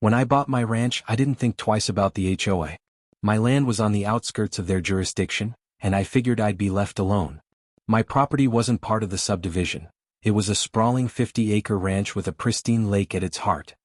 When I bought my ranch, I didn't think twice about the HOA. My land was on the outskirts of their jurisdiction, and I figured I'd be left alone. My property wasn't part of the subdivision. It was a sprawling 50-acre ranch with a pristine lake at its heart.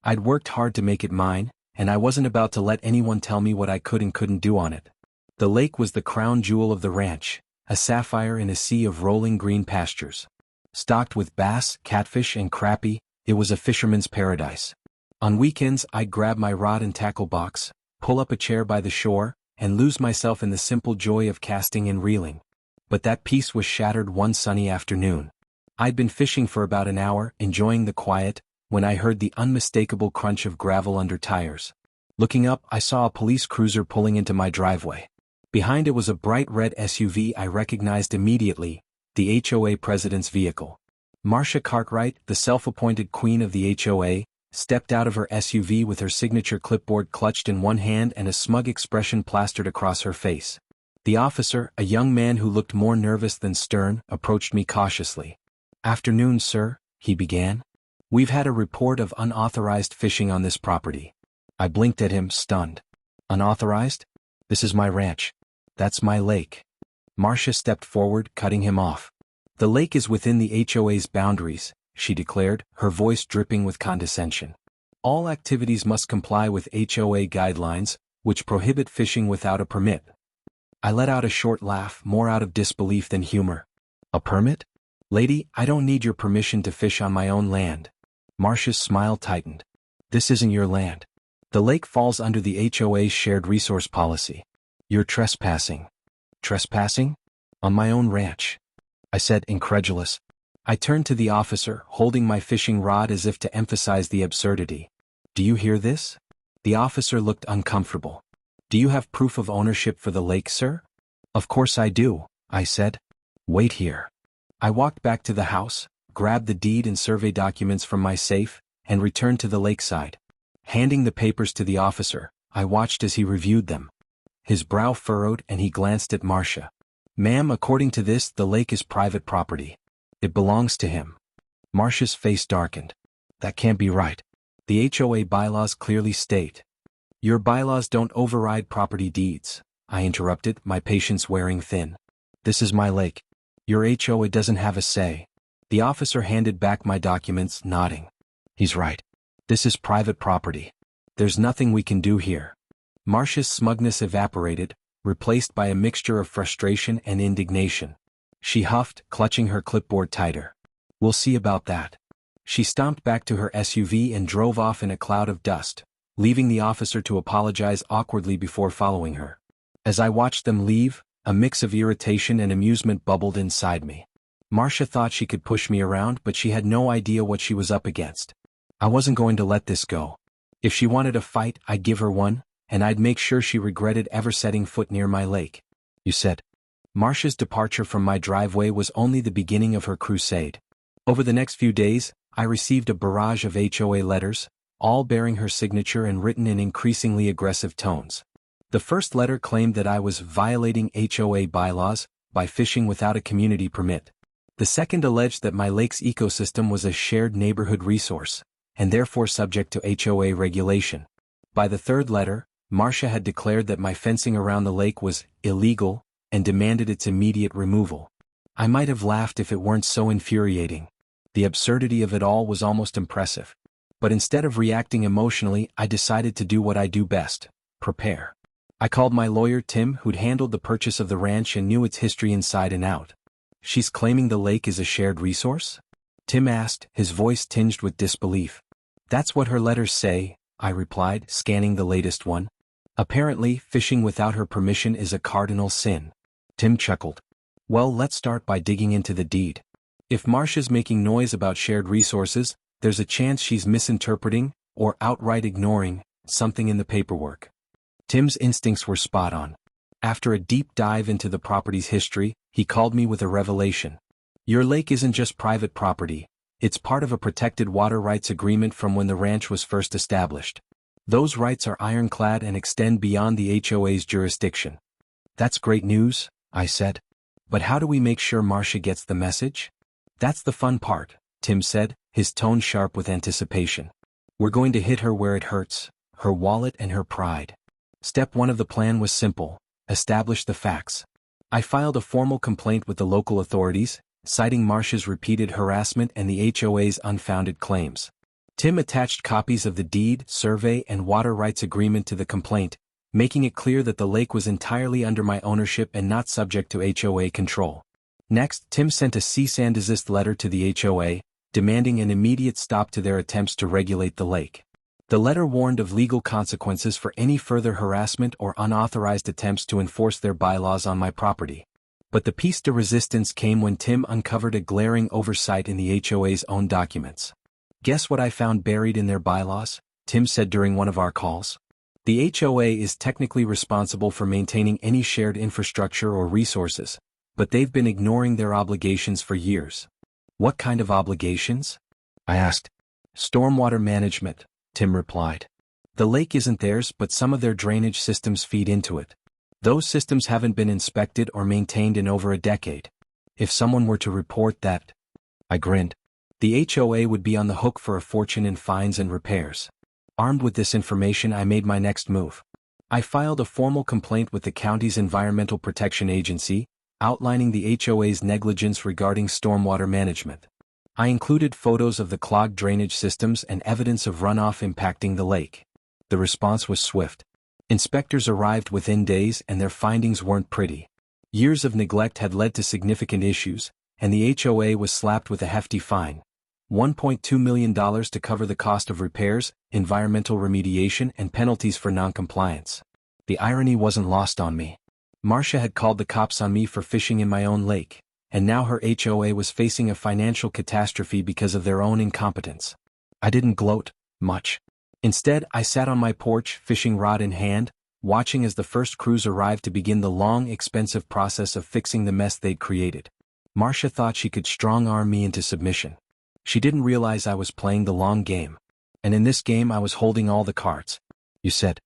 I'd worked hard to make it mine, and I wasn't about to let anyone tell me what I could and couldn't do on it. The lake was the crown jewel of the ranch, a sapphire in a sea of rolling green pastures. Stocked with bass, catfish, and crappie, it was a fisherman's paradise. On weekends, I'd grab my rod and tackle box, pull up a chair by the shore, and lose myself in the simple joy of casting and reeling. But that peace was shattered one sunny afternoon. I'd been fishing for about an hour, enjoying the quiet, when I heard the unmistakable crunch of gravel under tires. Looking up, I saw a police cruiser pulling into my driveway. Behind it was a bright red SUV I recognized immediately, the HOA president's vehicle. Marcia Cartwright, the self-appointed queen of the HOA, stepped out of her SUV with her signature clipboard clutched in one hand and a smug expression plastered across her face. The officer, a young man who looked more nervous than stern, approached me cautiously. "Afternoon, sir," he began. "We've had a report of unauthorized fishing on this property." I blinked at him, stunned. "Unauthorized? This is my ranch. That's my lake." Marcia stepped forward, cutting him off. "The lake is within the HOA's boundaries," she declared, her voice dripping with condescension. "All activities must comply with HOA guidelines, which prohibit fishing without a permit." I let out a short laugh, more out of disbelief than humor. "A permit? Lady, I don't need your permission to fish on my own land." Marcia's smile tightened. "This isn't your land. The lake falls under the HOA's shared resource policy. You're trespassing." "Trespassing? On my own ranch?" I said, incredulous. I turned to the officer, holding my fishing rod as if to emphasize the absurdity. "Do you hear this?" The officer looked uncomfortable. "Do you have proof of ownership for the lake, sir?" "Of course I do," I said. "Wait here." I walked back to the house, grabbed the deed and survey documents from my safe, and returned to the lakeside. Handing the papers to the officer, I watched as he reviewed them. His brow furrowed and he glanced at Marcia. "Ma'am, according to this, the lake is private property. It belongs to him." Marcia's face darkened. "That can't be right. The HOA bylaws clearly state." "Your bylaws don't override property deeds," I interrupted, my patience wearing thin. "This is my lake. Your HOA doesn't have a say." The officer handed back my documents, nodding. "He's right. This is private property. There's nothing we can do here." Marcia's smugness evaporated, replaced by a mixture of frustration and indignation. She huffed, clutching her clipboard tighter. "We'll see about that." She stomped back to her SUV and drove off in a cloud of dust, leaving the officer to apologize awkwardly before following her. As I watched them leave, a mix of irritation and amusement bubbled inside me. Marcia thought she could push me around, but she had no idea what she was up against. I wasn't going to let this go. If she wanted a fight, I'd give her one, and I'd make sure she regretted ever setting foot near my lake. "You said." Marcia's departure from my driveway was only the beginning of her crusade. Over the next few days, I received a barrage of HOA letters, all bearing her signature and written in increasingly aggressive tones. The first letter claimed that I was violating HOA bylaws by fishing without a community permit. The second alleged that my lake's ecosystem was a shared neighborhood resource, and therefore subject to HOA regulation. By the third letter, Marcia had declared that my fencing around the lake was illegal and demanded its immediate removal. I might have laughed if it weren't so infuriating. The absurdity of it all was almost impressive. But instead of reacting emotionally, I decided to do what I do best: prepare. I called my lawyer Tim, who'd handled the purchase of the ranch and knew its history inside and out. "She's claiming the lake is a shared resource?" Tim asked, his voice tinged with disbelief. "That's what her letters say," I replied, scanning the latest one. "Apparently, fishing without her permission is a cardinal sin." Tim chuckled. "Well, let's start by digging into the deed. If Marcia's making noise about shared resources, there's a chance she's misinterpreting, or outright ignoring, something in the paperwork." Tim's instincts were spot on. After a deep dive into the property's history, he called me with a revelation. "Your lake isn't just private property, it's part of a protected water rights agreement from when the ranch was first established. Those rights are ironclad and extend beyond the HOA's jurisdiction." "That's great news," I said. "But how do we make sure Marcia gets the message?" "That's the fun part," Tim said, his tone sharp with anticipation. We're going to hit her where it hurts, her wallet and her pride. Step 1 of the plan was simple: establish the facts. I filed a formal complaint with the local authorities, citing Marcia's repeated harassment and the HOA's unfounded claims. Tim attached copies of the deed, survey, and water rights agreement to the complaint, making it clear that the lake was entirely under my ownership and not subject to HOA control. Next, Tim sent a cease and desist letter to the HOA, demanding an immediate stop to their attempts to regulate the lake. The letter warned of legal consequences for any further harassment or unauthorized attempts to enforce their bylaws on my property. But the piece de resistance came when Tim uncovered a glaring oversight in the HOA's own documents. "Guess what I found buried in their bylaws?" Tim said during one of our calls. "The HOA is technically responsible for maintaining any shared infrastructure or resources, but they've been ignoring their obligations for years." "What kind of obligations?" I asked. "Stormwater management," Tim replied. "The lake isn't theirs, but some of their drainage systems feed into it. Those systems haven't been inspected or maintained in over a decade. If someone were to report that," I grinned, "the HOA would be on the hook for a fortune in fines and repairs." Armed with this information, I made my next move. I filed a formal complaint with the county's Environmental Protection Agency, outlining the HOA's negligence regarding stormwater management. I included photos of the clogged drainage systems and evidence of runoff impacting the lake. The response was swift. Inspectors arrived within days and their findings weren't pretty. Years of neglect had led to significant issues, and the HOA was slapped with a hefty fine: $1.2 million to cover the cost of repairs, environmental remediation, and penalties for noncompliance. The irony wasn't lost on me. Marcia had called the cops on me for fishing in my own lake, and now her HOA was facing a financial catastrophe because of their own incompetence. I didn't gloat much. Instead, I sat on my porch, fishing rod in hand, watching as the first crews arrived to begin the long, expensive process of fixing the mess they'd created. Marcia thought she could strong-arm me into submission. She didn't realize I was playing the long game. And in this game I was holding all the cards. "You said."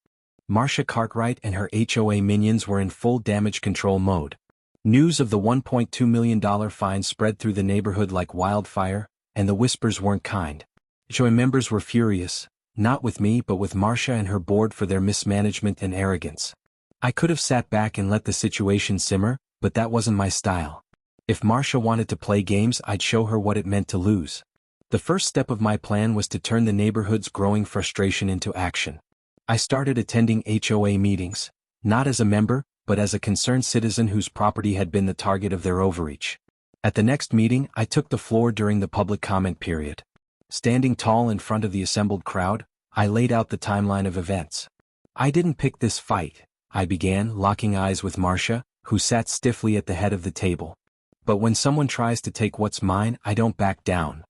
Marcia Cartwright and her HOA minions were in full damage control mode. News of the $1.2 million fine spread through the neighborhood like wildfire, and the whispers weren't kind. HOA members were furious, not with me but with Marcia and her board for their mismanagement and arrogance. I could have sat back and let the situation simmer, but that wasn't my style. If Marcia wanted to play games, I'd show her what it meant to lose. The first step of my plan was to turn the neighborhood's growing frustration into action. I started attending HOA meetings, not as a member, but as a concerned citizen whose property had been the target of their overreach. At the next meeting, I took the floor during the public comment period. Standing tall in front of the assembled crowd, I laid out the timeline of events. "I didn't pick this fight," I began, locking eyes with Marcia, who sat stiffly at the head of the table. "But when someone tries to take what's mine, I don't back down."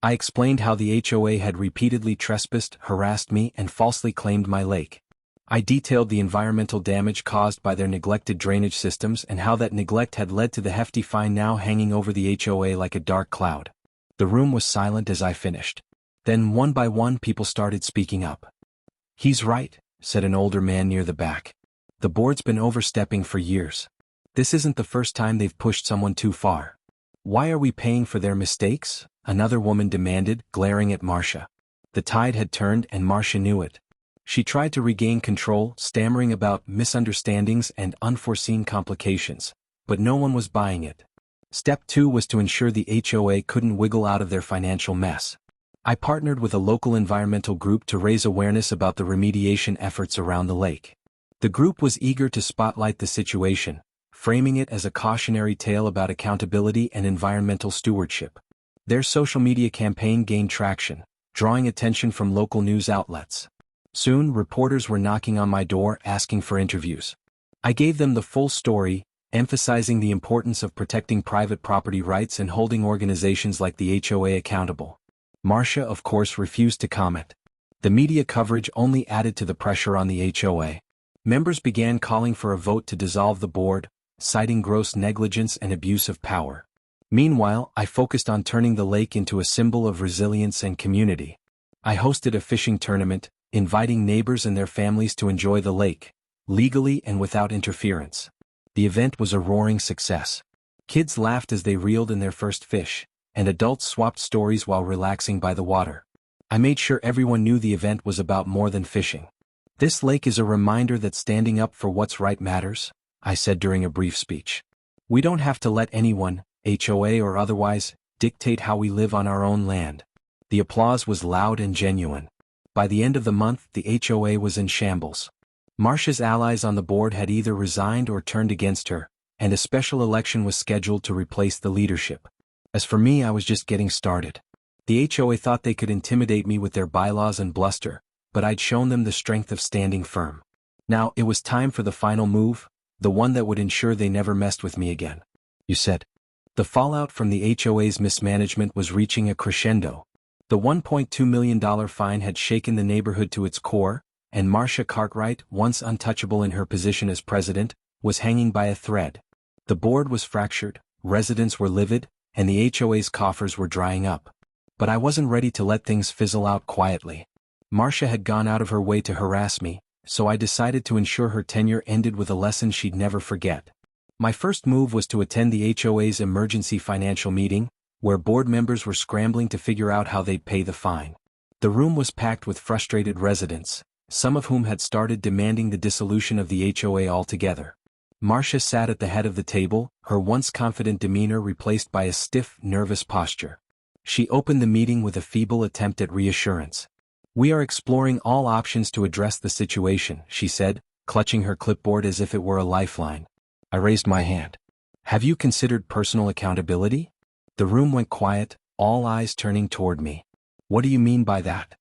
I explained how the HOA had repeatedly trespassed, harassed me, and falsely claimed my lake. I detailed the environmental damage caused by their neglected drainage systems and how that neglect had led to the hefty fine now hanging over the HOA like a dark cloud. The room was silent as I finished. Then one by one people started speaking up. "He's right," said an older man near the back. "The board's been overstepping for years. This isn't the first time they've pushed someone too far. Why are we paying for their mistakes?" another woman demanded, glaring at Marcia. The tide had turned and Marcia knew it. She tried to regain control, stammering about misunderstandings and unforeseen complications, but no one was buying it. Step 2 was to ensure the HOA couldn't wiggle out of their financial mess. I partnered with a local environmental group to raise awareness about the remediation efforts around the lake. The group was eager to spotlight the situation, framing it as a cautionary tale about accountability and environmental stewardship. Their social media campaign gained traction, drawing attention from local news outlets. Soon, reporters were knocking on my door asking for interviews. I gave them the full story, emphasizing the importance of protecting private property rights and holding organizations like the HOA accountable. Marcia, of course, refused to comment. The media coverage only added to the pressure on the HOA. Members began calling for a vote to dissolve the board, citing gross negligence and abuse of power. Meanwhile, I focused on turning the lake into a symbol of resilience and community. I hosted a fishing tournament, inviting neighbors and their families to enjoy the lake, legally and without interference. The event was a roaring success. Kids laughed as they reeled in their first fish, and adults swapped stories while relaxing by the water. I made sure everyone knew the event was about more than fishing. This lake is a reminder that standing up for what's right matters, I said during a brief speech. We don't have to let anyone, HOA or otherwise, dictate how we live on our own land. The applause was loud and genuine. By the end of the month, the HOA was in shambles. Marcia's allies on the board had either resigned or turned against her, and a special election was scheduled to replace the leadership. As for me, I was just getting started. The HOA thought they could intimidate me with their bylaws and bluster, but I'd shown them the strength of standing firm. Now, it was time for the final move, the one that would ensure they never messed with me again. You said. The fallout from the HOA's mismanagement was reaching a crescendo. The $1.2 million fine had shaken the neighborhood to its core, and Marcia Cartwright, once untouchable in her position as president, was hanging by a thread. The board was fractured, residents were livid, and the HOA's coffers were drying up. But I wasn't ready to let things fizzle out quietly. Marcia had gone out of her way to harass me, so I decided to ensure her tenure ended with a lesson she'd never forget. My first move was to attend the HOA's emergency financial meeting, where board members were scrambling to figure out how they'd pay the fine. The room was packed with frustrated residents, some of whom had started demanding the dissolution of the HOA altogether. Marcia sat at the head of the table, her once confident demeanor replaced by a stiff, nervous posture. She opened the meeting with a feeble attempt at reassurance. "We are exploring all options to address the situation," she said, clutching her clipboard as if it were a lifeline. I raised my hand. "Have you considered personal accountability?" The room went quiet, all eyes turning toward me. "What do you mean by that?"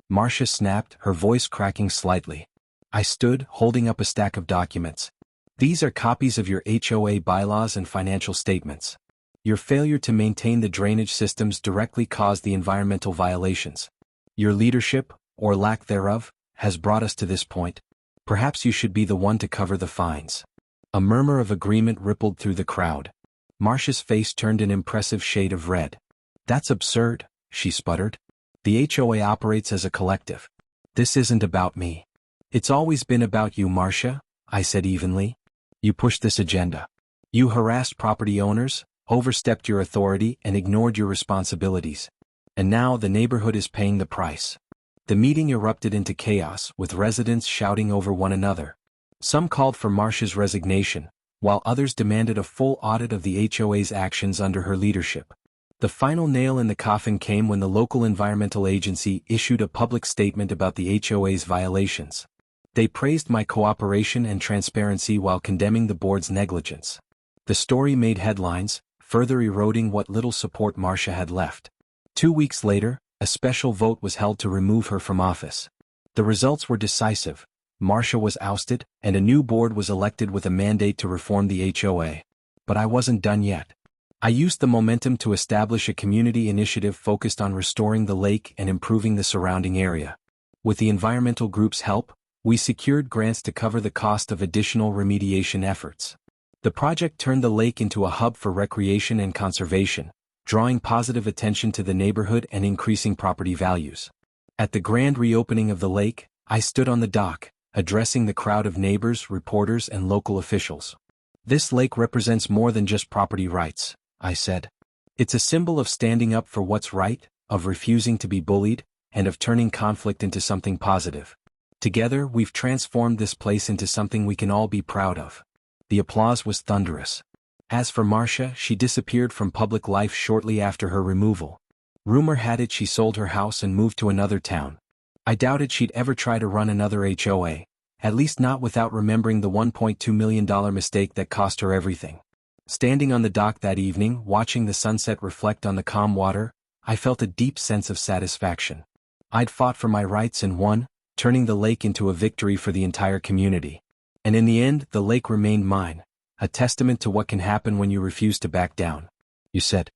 Marcia snapped, her voice cracking slightly. I stood, holding up a stack of documents. "These are copies of your HOA bylaws and financial statements. Your failure to maintain the drainage systems directly caused the environmental violations. Your leadership, or lack thereof, has brought us to this point. Perhaps you should be the one to cover the fines." A murmur of agreement rippled through the crowd. Marcia's face turned an impressive shade of red. "That's absurd," she sputtered. "The HOA operates as a collective. This isn't about me." "It's always been about you, Marcia," I said evenly. "You pushed this agenda. You harassed property owners, overstepped your authority, and ignored your responsibilities. And now the neighborhood is paying the price." The meeting erupted into chaos, with residents shouting over one another. Some called for Marcia's resignation, while others demanded a full audit of the HOA's actions under her leadership. The final nail in the coffin came when the local environmental agency issued a public statement about the HOA's violations. They praised my cooperation and transparency while condemning the board's negligence. The story made headlines, further eroding what little support Marcia had left. 2 weeks later, a special vote was held to remove her from office. The results were decisive. Marcia was ousted, and a new board was elected with a mandate to reform the HOA. But I wasn't done yet. I used the momentum to establish a community initiative focused on restoring the lake and improving the surrounding area. With the environmental group's help, we secured grants to cover the cost of additional remediation efforts. The project turned the lake into a hub for recreation and conservation, drawing positive attention to the neighborhood and increasing property values. At the grand reopening of the lake, I stood on the dock, addressing the crowd of neighbors, reporters, and local officials. "This lake represents more than just property rights," I said. "It's a symbol of standing up for what's right, of refusing to be bullied, and of turning conflict into something positive. Together, we've transformed this place into something we can all be proud of." The applause was thunderous. As for Marcia, she disappeared from public life shortly after her removal. Rumor had it she sold her house and moved to another town. I doubted she'd ever try to run another HOA, at least not without remembering the $1.2 million mistake that cost her everything. Standing on the dock that evening, watching the sunset reflect on the calm water, I felt a deep sense of satisfaction. I'd fought for my rights and won, turning the lake into a victory for the entire community. And in the end, the lake remained mine, a testament to what can happen when you refuse to back down. You said.